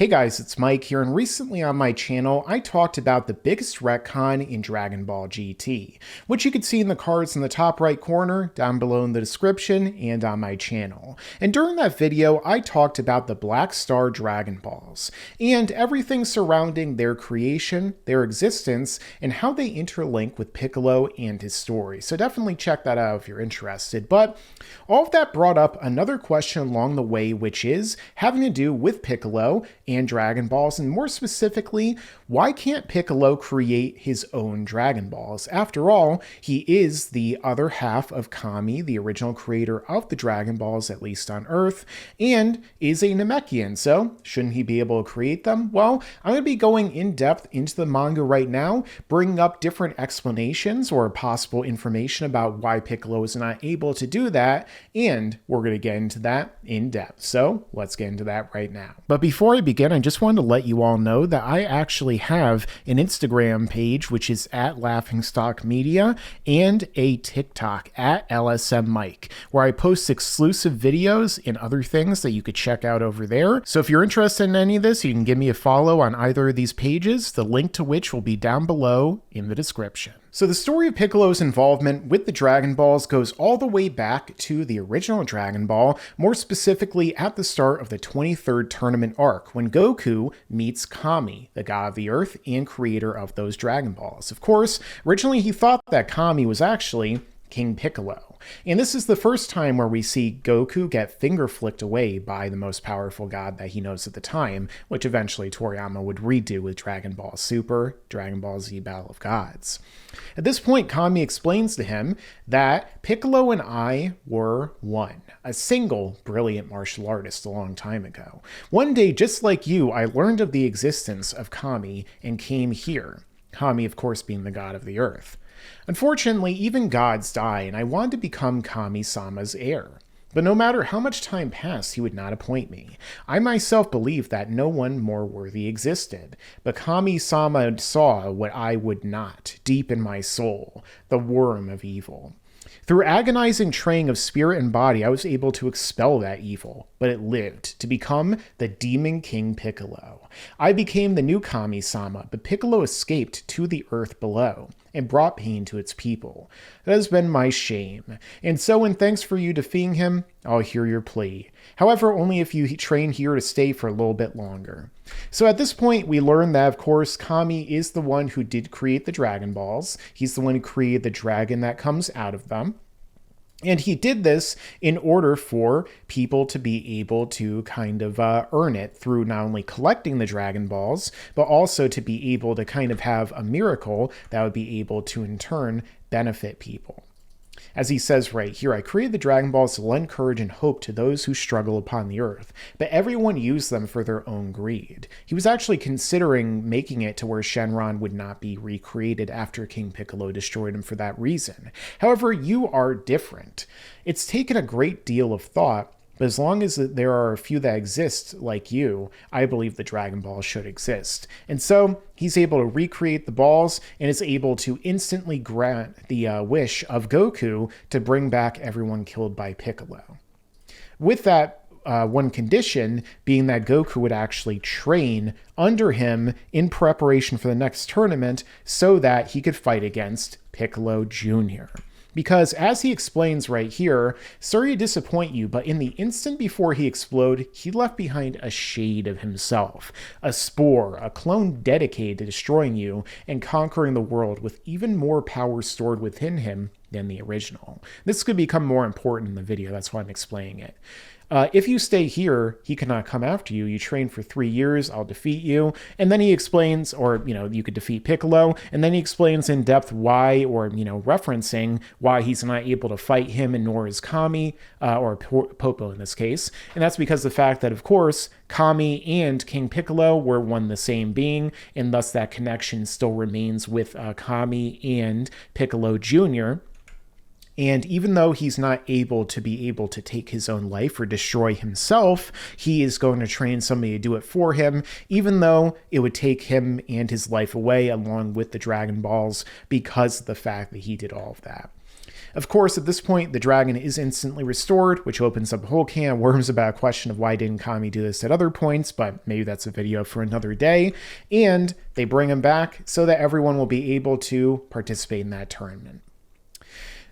Hey guys, it's Mike here, and recently on my channel, I talked about the biggest retcon in Dragon Ball GT, which you can see in the cards in the top right corner, down below in the description, and on my channel. And during that video, I talked about the Black Star Dragon Balls, and everything surrounding their creation, their existence, and how they interlink with Piccolo and his story. So definitely check that out if you're interested. But all of that brought up another question along the way, which is having to do with Piccolo and Dragon Balls, and more specifically, why can't Piccolo create his own Dragon Balls? After all, he is the other half of Kami, the original creator of the Dragon Balls, at least on Earth, and is a Namekian, so shouldn't he be able to create them? Well, I'm going to be going in depth into the manga right now, bringing up different explanations or possible information about why Piccolo is not able to do that, and we're going to get into that in depth. So let's get into that right now. But before I begin, I just wanted to let you all know that I actually have an Instagram page, which is at Laughingstock Media, and a TikTok at LSM Mike, where I post exclusive videos and other things that you could check out over there. So if you're interested in any of this, you can give me a follow on either of these pages, the link to which will be down below in the description. So the story of Piccolo's involvement with the Dragon Balls goes all the way back to the original Dragon Ball, more specifically at the start of the 23rd tournament arc, when Goku meets Kami, the god of the earth and creator of those Dragon Balls. Of course, originally he thought that Kami was actually King Piccolo. And this is the first time where we see Goku get finger flicked away by the most powerful god that he knows at the time, which eventually Toriyama would redo with Dragon Ball Super, Dragon Ball Z Battle of Gods. At this point, Kami explains to him that Piccolo and I were one, a single brilliant martial artist a long time ago. One day, just like you, I learned of the existence of Kami and came here. Kami, of course, being the god of the earth. Unfortunately, even gods die, and I wanted to become Kami-sama's heir. But no matter how much time passed, he would not appoint me. I myself believed that no one more worthy existed, but Kami-sama saw what I would not, deep in my soul, the worm of evil. Through agonizing training of spirit and body, I was able to expel that evil, but it lived to become the Demon King Piccolo. I became the new Kami-sama, but Piccolo escaped to the earth below and brought pain to its people. That has been my shame, and so in thanks for you defeating him, I'll hear your plea. However, only if you train here to stay for a little bit longer. So at this point, we learn that, of course, Kami is the one who did create the Dragon Balls. He's the one who created the dragon that comes out of them. And he did this in order for people to be able to kind of earn it through not only collecting the Dragon Balls, but also to be able to kind of have a miracle that would be able to in turn benefit people. As he says right here, I created the Dragon Balls to lend courage and hope to those who struggle upon the earth, but everyone used them for their own greed. He was actually considering making it to where Shenron would not be recreated after King Piccolo destroyed him for that reason. However, you are different. It's taken a great deal of thought, but as long as there are a few that exist like you, I believe the Dragon Ball should exist. And so he's able to recreate the balls and is able to instantly grant the wish of Goku to bring back everyone killed by Piccolo. With that one condition being that Goku would actually train under him in preparation for the next tournament so that he could fight against Piccolo Jr. Because, as he explains right here, sorry to disappoint you, but in the instant before he exploded, he left behind a shade of himself, a spore, a clone dedicated to destroying you and conquering the world with even more power stored within him than the original. This could become more important in the video, that's why I'm explaining it. If you stay here, he cannot come after you. You train for 3 years, I'll defeat you. And then he explains, or, you could defeat Piccolo. And then he explains in depth why, or, referencing why he's not able to fight him and nor is Kami, or Popo in this case. And that's because of the fact that, of course, Kami and King Piccolo were one the same being, and thus that connection still remains with Kami and Piccolo Jr., and even though he's not able to take his own life or destroy himself, he is going to train somebody to do it for him, even though it would take him and his life away along with the Dragon Balls because of the fact that he did all of that. Of course, at this point, the dragon is instantly restored, which opens up a whole can of worms about a question of why didn't Kami do this at other points, but maybe that's a video for another day. And they bring him back so that everyone will be able to participate in that tournament.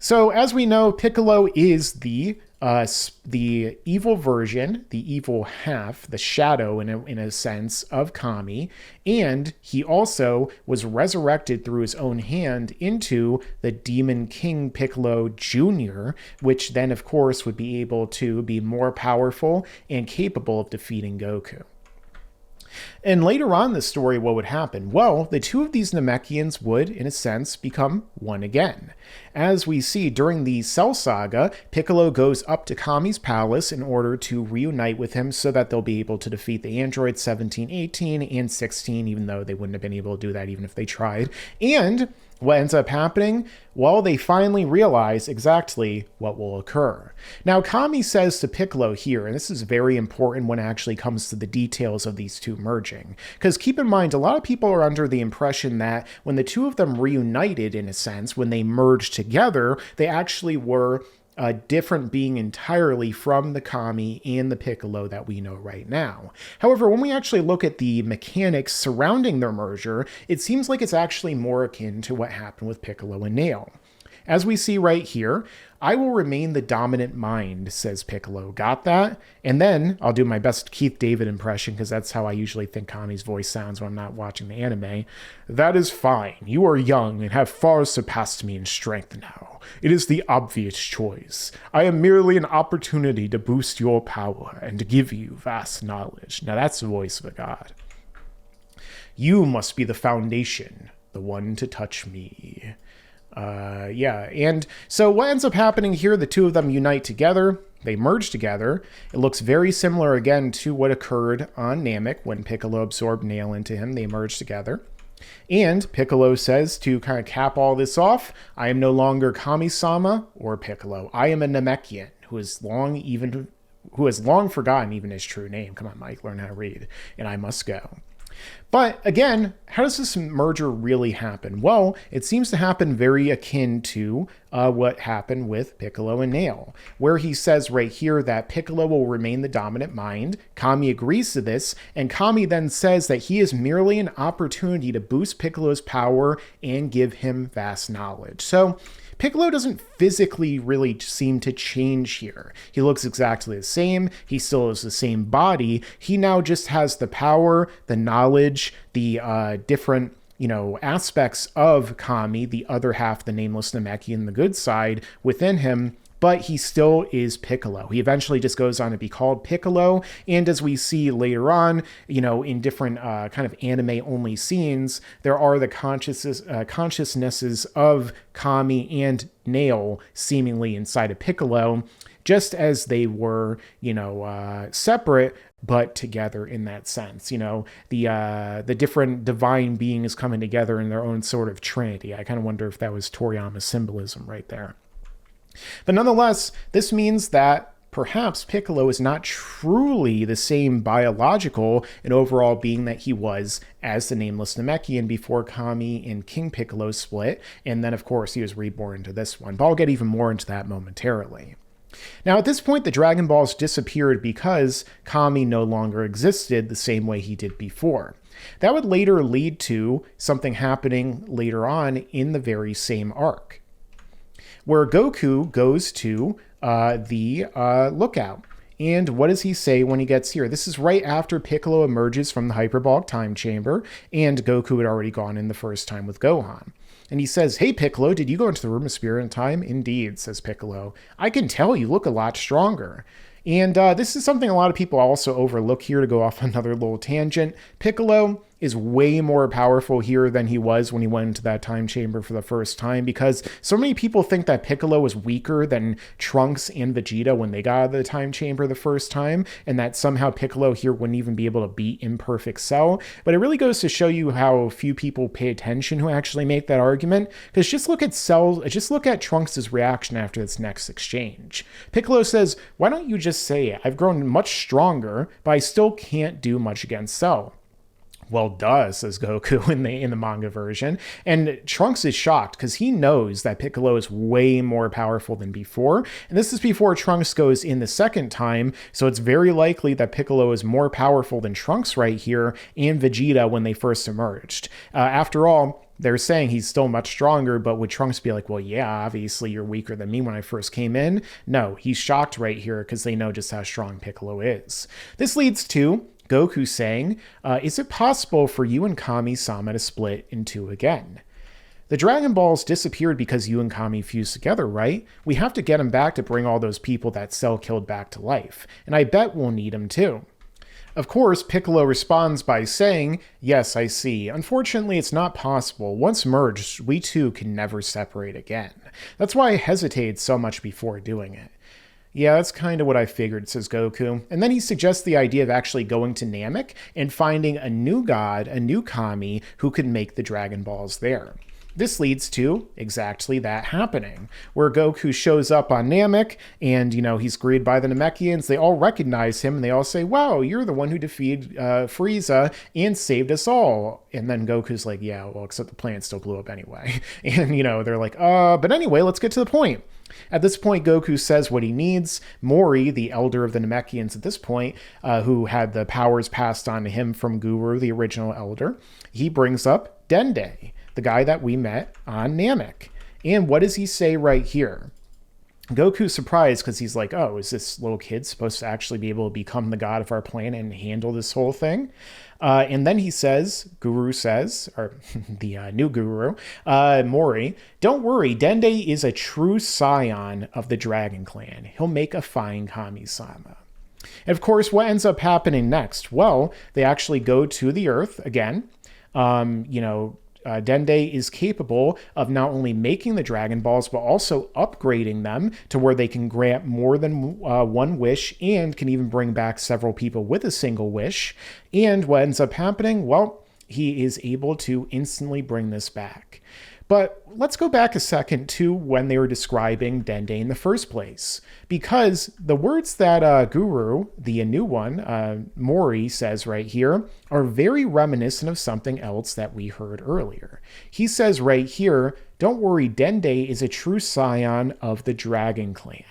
So as we know, Piccolo is the evil version, the evil half, the shadow in a sense of Kami, and he also was resurrected through his own hand into the Demon King Piccolo Jr., which then of course would be able to be more powerful and capable of defeating Goku. And later on in the story, what would happen? Well, the two of these Namekians would, in a sense, become one again. As we see during the Cell Saga, Piccolo goes up to Kami's palace in order to reunite with him so that they'll be able to defeat the androids 17, 18, and 16, even though they wouldn't have been able to do that even if they tried. And what ends up happening? Well, they finally realize exactly what will occur. Now, Kami says to Piccolo here, and this is very important when it actually comes to the details of these two merging, because keep in mind, a lot of people are under the impression that when the two of them reunited, in a sense, when they merged together, they actually were a different being entirely from the Kami and the Piccolo that we know right now. However, when we actually look at the mechanics surrounding their merger, it seems like it's actually more akin to what happened with Piccolo and Nail. As we see right here, I will remain the dominant mind, says Piccolo. Got that? And then I'll do my best Keith David impression, because that's how I usually think Kami's voice sounds when I'm not watching the anime. That is fine. You are young and have far surpassed me in strength now. It is the obvious choice. I am merely an opportunity to boost your power and to give you vast knowledge. Now that's the voice of a god. You must be the foundation, the one to touch me. And so what ends up happening here, the two of them unite together, they merge together. It looks very similar again to what occurred on Namek when Piccolo absorbed Nail into him. They merged together. And Piccolo says, to kind of cap all this off, I am no longer Kami-sama or Piccolo. I am a Namekian who has long forgotten even his true name. Come on, Mike, learn how to read. And I must go. But again, how does this merger really happen? Well, it seems to happen very akin to what happened with Piccolo and Nail, where he says right here that Piccolo will remain the dominant mind. Kami agrees to this, and Kami then says that he is merely an opportunity to boost Piccolo's power and give him vast knowledge. So Piccolo doesn't physically really seem to change here. He looks exactly the same. He still has the same body. He now just has the power, the knowledge, the different aspects of Kami, the other half, the nameless Namekian, the good side within him, but he still is Piccolo. He eventually just goes on to be called Piccolo, and as we see later on, in different kind of anime-only scenes, there are the consciousnesses of Kami and Nail seemingly inside of Piccolo, just as they were, separate, but together in that sense. The different divine beings coming together in their own sort of trinity. I kind of wonder if that was Toriyama's symbolism right there. But nonetheless, this means that perhaps Piccolo is not truly the same biological and overall being that he was as the nameless Namekian before Kami and King Piccolo split, and then of course he was reborn into this one. But I'll get even more into that momentarily. Now at this point, the Dragon Balls disappeared because Kami no longer existed the same way he did before. That would later lead to something happening later on in the very same arc, where Goku goes to the lookout. And what does he say when he gets here? This is right after Piccolo emerges from the hyperbolic time chamber, and Goku had already gone in the first time with Gohan. And he says, "Hey Piccolo, did you go into the room of spirit and time?" "Indeed," says Piccolo. "I can tell you look a lot stronger." And this is something a lot of people also overlook here, to go off another little tangent. Piccolo is way more powerful here than he was when he went into that time chamber for the first time, because so many people think that Piccolo was weaker than Trunks and Vegeta when they got out of the time chamber the first time, and that somehow Piccolo here wouldn't even be able to beat Imperfect Cell. But it really goes to show you how few people pay attention who actually make that argument, because just look at Trunks' reaction after this next exchange. Piccolo says, "Why don't you just say it? I've grown much stronger, but I still can't do much against Cell." Well, duh, says Goku in the manga version. And Trunks is shocked because he knows that Piccolo is way more powerful than before. And this is before Trunks goes in the second time, so it's very likely that Piccolo is more powerful than Trunks right here and Vegeta when they first emerged. After all, they're saying he's still much stronger, but would Trunks be like, well, yeah, obviously you're weaker than me when I first came in? No, he's shocked right here because they know just how strong Piccolo is. This leads to Goku saying, is it possible for you and Kami-sama to split in two again? The Dragon Balls disappeared because you and Kami fused together, right? We have to get them back to bring all those people that Cell killed back to life, and I bet we'll need them too. Of course, Piccolo responds by saying, yes, I see. Unfortunately, it's not possible. Once merged, we two can never separate again. That's why I hesitated so much before doing it. Yeah, that's kind of what I figured, says Goku. And then he suggests the idea of actually going to Namek and finding a new god, a new Kami, who could make the Dragon Balls there. This leads to exactly that happening, where Goku shows up on Namek and, he's greeted by the Namekians. They all recognize him and they all say, wow, you're the one who defeated Frieza and saved us all. And then Goku's like, yeah, well, except the planet still blew up anyway. And, they're like, but anyway, let's get to the point. At this point, Goku says what he needs. Mori, the elder of the Namekians at this point, who had the powers passed on to him from Guru, the original elder, he brings up Dende, the guy that we met on Namek. And what does he say right here? Goku's surprised because he's like, oh, is this little kid supposed to actually be able to become the god of our planet and handle this whole thing? And then he says, Guru says, or the new Guru, Mori, don't worry, Dende is a true scion of the Dragon Clan. He'll make a fine Kami-sama. And of course, what ends up happening next? Well, they actually go to the Earth again. Dende is capable of not only making the Dragon Balls, but also upgrading them to where they can grant more than one wish and can even bring back several people with a single wish. And what ends up happening? Well, he is able to instantly bring this back. But let's go back a second to when they were describing Dende in the first place. Because the words that Guru, the new one, Mori, says right here, are very reminiscent of something else that we heard earlier. He says right here, don't worry, Dende is a true scion of the Dragon Clan.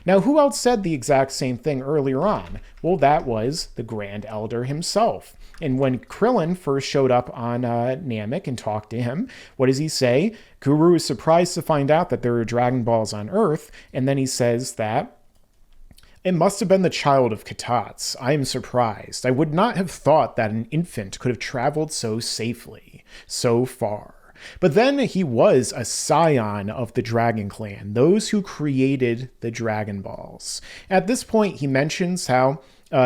Now, who else said the exact same thing earlier on? Well, that was the Grand Elder himself. And when Krillin first showed up on Namek and talked to him, what does he say? Guru is surprised to find out that there are Dragon Balls on Earth, and then he says that it must have been the child of Katats. I am surprised. I would not have thought that an infant could have traveled so safely, so far. But then he was a scion of the Dragon Clan, those who created the Dragon Balls. At this point, he mentions how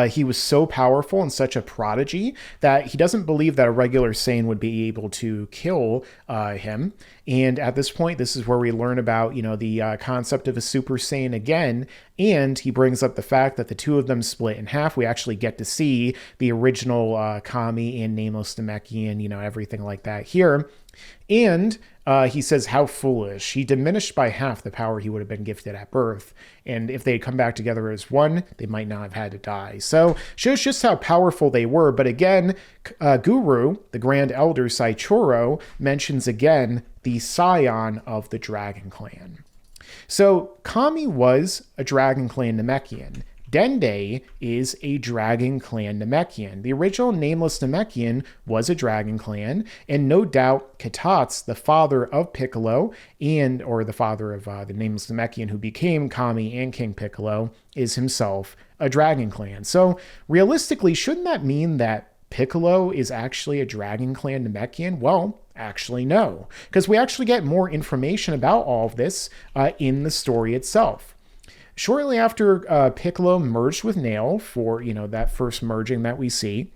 he was so powerful and such a prodigy that he doesn't believe that a regular Saiyan would be able to kill him. And at this point, this is where we learn about, the concept of a Super Saiyan again. And he brings up the fact that the two of them split in half. We actually get to see the original Kami and Nameless Namekian, everything like that here. And he says, how foolish. He diminished by half the power he would have been gifted at birth. And if they had come back together as one, they might not have had to die. So shows just how powerful they were. But again, Guru, the Grand Elder Saichoro, mentions again the scion of the Dragon Clan. So Kami was a Dragon Clan Namekian. Dende is a Dragon Clan Namekian. The original Nameless Namekian was a Dragon Clan, and no doubt Katats, the father of Piccolo, or the father of the Nameless Namekian who became Kami and King Piccolo, is himself a Dragon Clan. So realistically, shouldn't that mean that Piccolo is actually a Dragon Clan Namekian? Well, actually no, because we actually get more information about all of this in the story itself. Shortly after Piccolo merged with Nail for, that first merging that we see,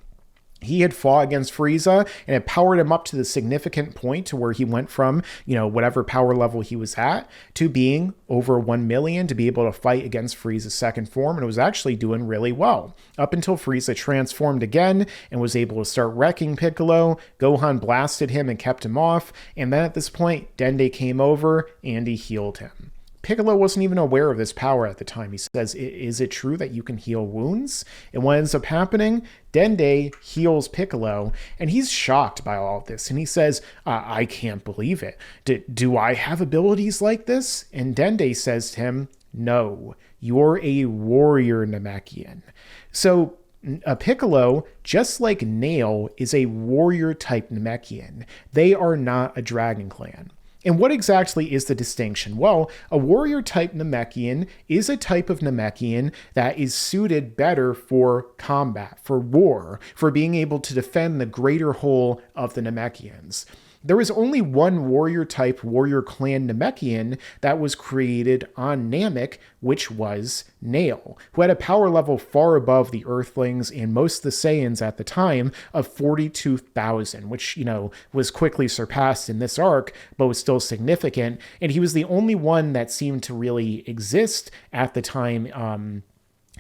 he had fought against Frieza and it powered him up to the significant point to where he went from, whatever power level he was at to being over 1 million to be able to fight against Frieza's second form. And it was actually doing really well up until Frieza transformed again and was able to start wrecking Piccolo. Gohan blasted him and kept him off. And then at this point, Dende came over and he healed him. Piccolo wasn't even aware of this power at the time. He says, is it true that you can heal wounds? And what ends up happening? Dende heals Piccolo, and he's shocked by all of this. And he says, I can't believe it. Do I have abilities like this? And Dende says to him, no, you're a warrior Namekian. So Piccolo, just like Nail, is a warrior-type Namekian. They are not a dragon clan. And what exactly is the distinction? Well, a warrior-type Namekian is a type of Namekian that is suited better for combat, for war, for being able to defend the greater whole of the Namekians. There is only one warrior-type, warrior clan Namekian that was created on Namek, which was Nail, who had a power level far above the Earthlings and most of the Saiyans at the time of 42,000, which, was quickly surpassed in this arc, but was still significant. And he was the only one that seemed to really exist at the time,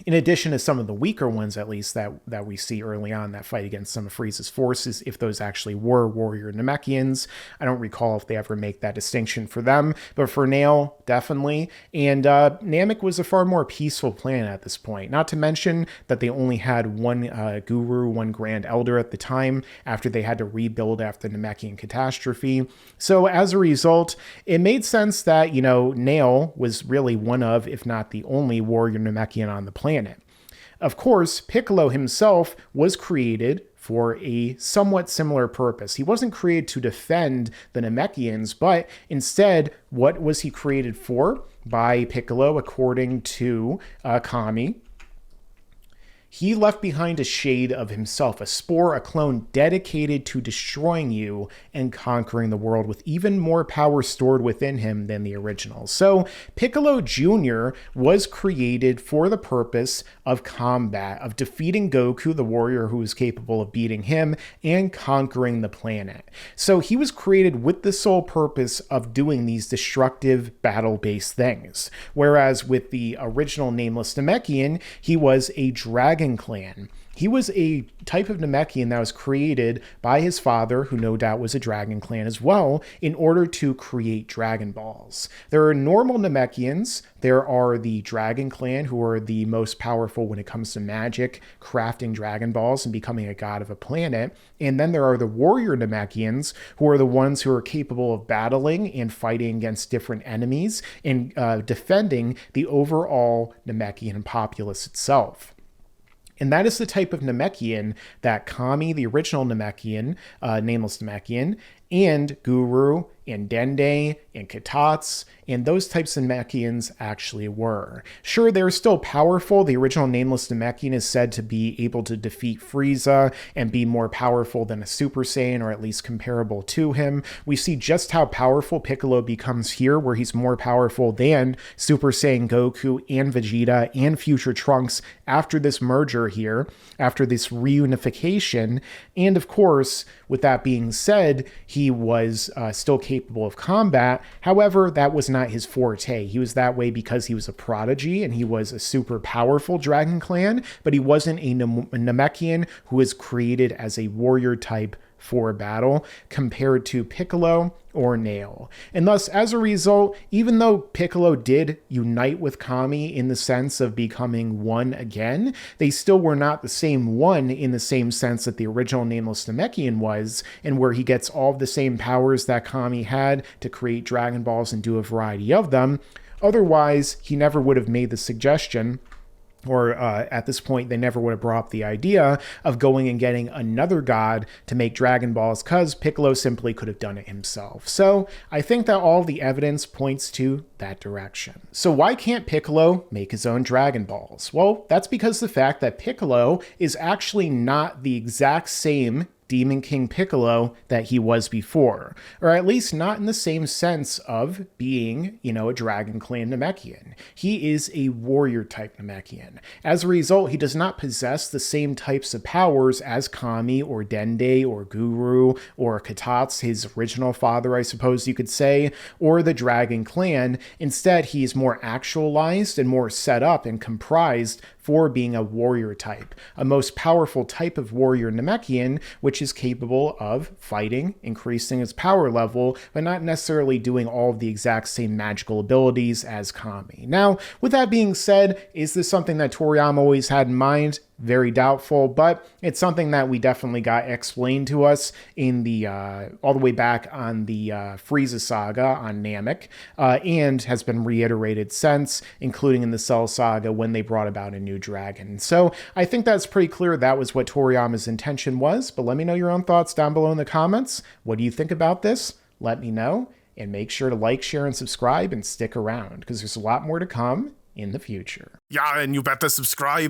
in addition to some of the weaker ones, at least, that we see early on that fight against some of Frieza's forces, if those actually were warrior Namekians. I don't recall if they ever make that distinction for them, but for Nail, definitely. And Namek was a far more peaceful planet at this point, not to mention that they only had one guru, one grand elder at the time, after they had to rebuild after the Namekian catastrophe. So as a result, it made sense that, Nail was really one of, if not the only warrior Namekian on the planet. Of course, Piccolo himself was created for a somewhat similar purpose. He wasn't created to defend the Namekians, but instead, what was he created for by Piccolo, according to Kami? He left behind a shade of himself, a spore, a clone dedicated to destroying you and conquering the world with even more power stored within him than the original. So Piccolo Jr. was created for the purpose of combat, of defeating Goku, the warrior who was capable of beating him, and conquering the planet. So he was created with the sole purpose of doing these destructive battle-based things. Whereas with the original Nameless Namekian, he was a dragon clan. He was a type of Namekian that was created by his father, who no doubt was a dragon clan as well, in order to create Dragon Balls. There are normal Namekians. There are the Dragon Clan, who are the most powerful when it comes to magic, crafting Dragon Balls and becoming a god of a planet. And then there are the warrior Namekians, who are the ones who are capable of battling and fighting against different enemies and defending the overall Namekian populace itself. And that is the type of Namekian that Kami, the original Namekian, Nameless Namekian, and Guru, and Dende, and Katats, and those types of Namekians actually were. Sure, they're still powerful. The original Nameless Namekian is said to be able to defeat Frieza and be more powerful than a Super Saiyan, or at least comparable to him. We see just how powerful Piccolo becomes here, where he's more powerful than Super Saiyan Goku and Vegeta and Future Trunks after this merger here, after this reunification. And of course, with that being said, he was still capable of combat. However, that was not his forte. He was that way because he was a prodigy and he was a super powerful Dragon Clan, but he wasn't a Namekian who was created as a warrior type for battle compared to Piccolo or Nail. And thus, as a result, even though Piccolo did unite with Kami in the sense of becoming one again, they still were not the same one in the same sense that the original Nameless Namekian was, and where he gets all of the same powers that Kami had to create Dragon Balls and do a variety of them. Otherwise, he never would have made the suggestion, or at this point, they never would have brought up the idea of going and getting another god to make Dragon Balls, because Piccolo simply could have done it himself. So I think that all the evidence points to that direction. So why can't Piccolo make his own Dragon Balls? Well, that's because the fact that Piccolo is actually not the exact same Demon King Piccolo that he was before, or at least not in the same sense of being, a Dragon Clan Namekian. He is a warrior type Namekian. As a result, he does not possess the same types of powers as Kami or Dende or Guru or Katats, his original father, I suppose you could say, or the Dragon Clan. Instead, he is more actualized and more set up and comprised for being a warrior type, a most powerful type of warrior Namekian, which is capable of fighting, increasing its power level, but not necessarily doing all of the exact same magical abilities as Kami. Now, with that being said, is this something that Toriyama always had in mind? Very doubtful, but it's something that we definitely got explained to us in the all the way back on the Frieza saga on Namek, and has been reiterated since, including in the Cell saga when they brought about a new dragon. So I think that's pretty clear that was what Toriyama's intention was, but let me know your own thoughts down below in the comments. What do you think about this? Let me know, and make sure to like, share, and subscribe, and stick around, because there's a lot more to come in the future. Yeah, and you better subscribe.